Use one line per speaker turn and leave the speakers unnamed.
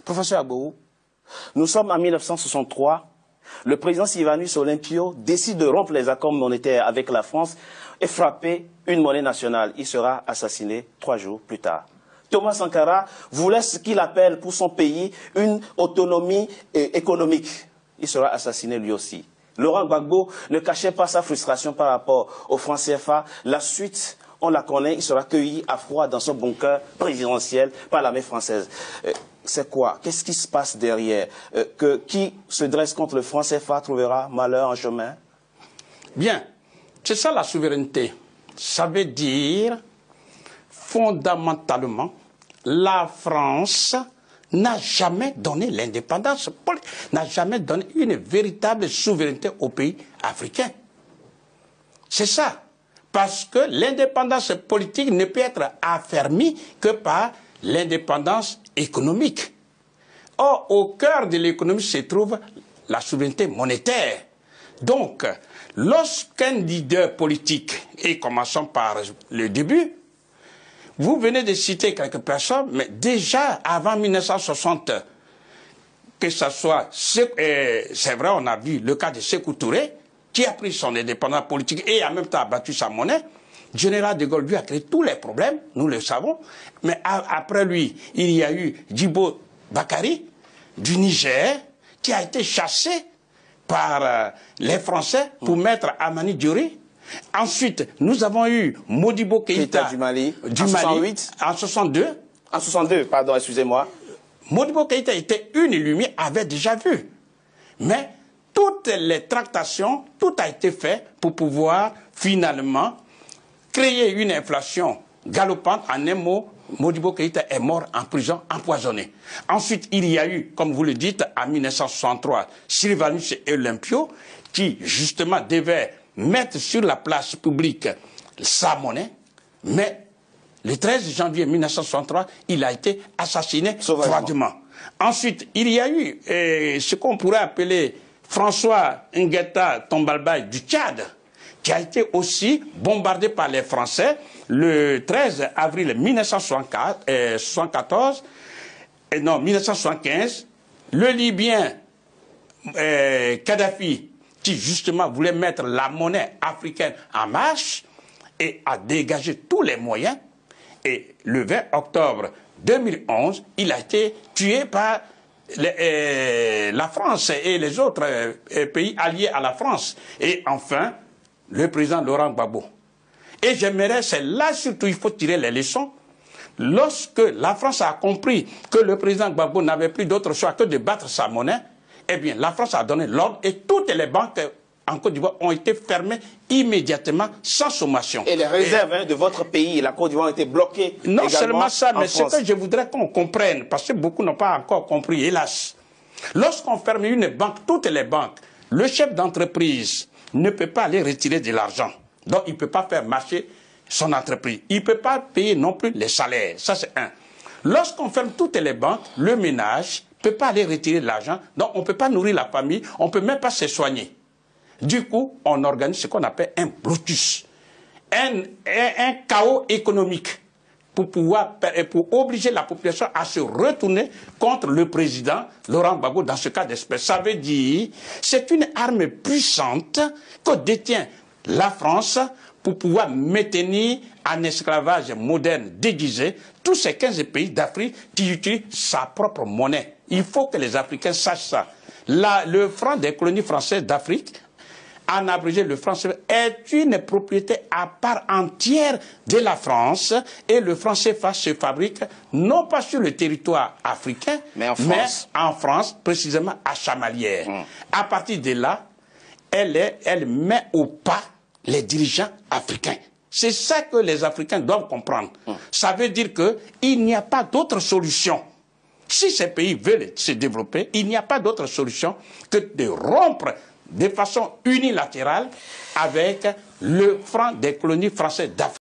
Professeur Agbourou, nous sommes en 1963. Le président Sylvanus Olympio décide de rompre les accords monétaires avec la France et frapper une monnaie nationale. Il sera assassiné 3 jours plus tard. Thomas Sankara voulait ce qu'il appelle pour son pays une autonomie économique. Il sera assassiné lui aussi. Laurent Gbagbo ne cachait pas sa frustration par rapport au franc CFA. La suite, on la connaît, il sera cueilli à froid dans son bunker présidentiel par l'armée française. C'est quoi? Qu'est-ce qui se passe derrière? Qui se dresse contre le franc CFA trouvera malheur en chemin?
Bien, c'est ça la souveraineté. Ça veut dire, fondamentalement, la France n'a jamais donné l'indépendance, n'a jamais donné une véritable souveraineté aux pays africains. C'est ça. Parce que l'indépendance politique ne peut être affermie que par l'indépendance économique. Or, au cœur de l'économie se trouve la souveraineté monétaire. Donc, lorsqu'un leader politique, et commençons par le début, vous venez de citer quelques personnes, mais déjà avant 1960, que ce soit, c'est vrai, on a vu le cas de Sékou Touré, qui a pris son indépendance politique et en même temps a battu sa monnaie. Général de Gaulle, lui, a créé tous les problèmes, nous le savons. Mais après lui, il y a eu Djibo Bakary, du Niger, qui a été chassé par les Français pour mettre Amani Diori. Ensuite, nous avons eu Modibo Keïta
du Mali,
en 68, en 62.
En 62, pardon, excusez-moi.
Modibo Keïta était une lumière, avait déjà vu. Mais toutes les tractations, tout a été fait pour pouvoir finalement créer une inflation galopante. En un mot, Modibo Keïta est mort en prison, empoisonné. Ensuite, il y a eu, comme vous le dites, en 1963, Sylvanus Olympio, qui justement devait mettre sur la place publique sa monnaie, mais le 13 janvier 1963, il a été assassiné froidement. Ensuite, il y a eu ce qu'on pourrait appeler François Nguetta Tombalbaye du Tchad, qui a été aussi bombardé par les Français le 13 avril 1975. Le Libyen Kadhafi, qui justement voulait mettre la monnaie africaine en marche et a dégagé tous les moyens. Et le 20 octobre 2011, il a été tué par la France et les autres pays alliés à la France. Et enfin, le président Laurent Gbagbo. Et j'aimerais, c'est là surtout il faut tirer les leçons. Lorsque la France a compris que le président Gbagbo n'avait plus d'autre choix que de battre sa monnaie, eh bien, la France a donné l'ordre et toutes les banques en Côte d'Ivoire ont été fermées immédiatement sans sommation.
Et les réserves de votre pays, la Côte d'Ivoire, ont été bloquées.
Non seulement ça, mais ce que je voudrais qu'on comprenne, parce que beaucoup n'ont pas encore compris, hélas. Lorsqu'on ferme une banque, toutes les banques, le chef d'entreprise ne peut pas aller retirer de l'argent. Donc, il ne peut pas faire marcher son entreprise. Il ne peut pas payer non plus les salaires. Ça, c'est un. Lorsqu'on ferme toutes les banques, le ménage ne peut pas aller retirer de l'argent. Donc, on ne peut pas nourrir la famille. On ne peut même pas se soigner. Du coup, on organise ce qu'on appelle un blocus. Un chaos économique pour obliger la population à se retourner contre le président Laurent Gbagbo dans ce cas d'espèce. Ça veut dire c'est une arme puissante que détient la France pour pouvoir maintenir en esclavage moderne déguisé tous ces 15 pays d'Afrique qui utilisent sa propre monnaie. Il faut que les Africains sachent ça. Le franc des colonies françaises d'Afrique, en abrégé, le franc est une propriété à part entière de la France et le franc CFA se fabrique non pas sur le territoire africain, mais en France, précisément à Chamalières. À partir de là, elle met au pas les dirigeants africains. C'est ça que les Africains doivent comprendre. Ça veut dire qu'il n'y a pas d'autre solution. Si ces pays veulent se développer, il n'y a pas d'autre solution que de rompre de façon unilatérale avec le franc des colonies françaises d'Afrique.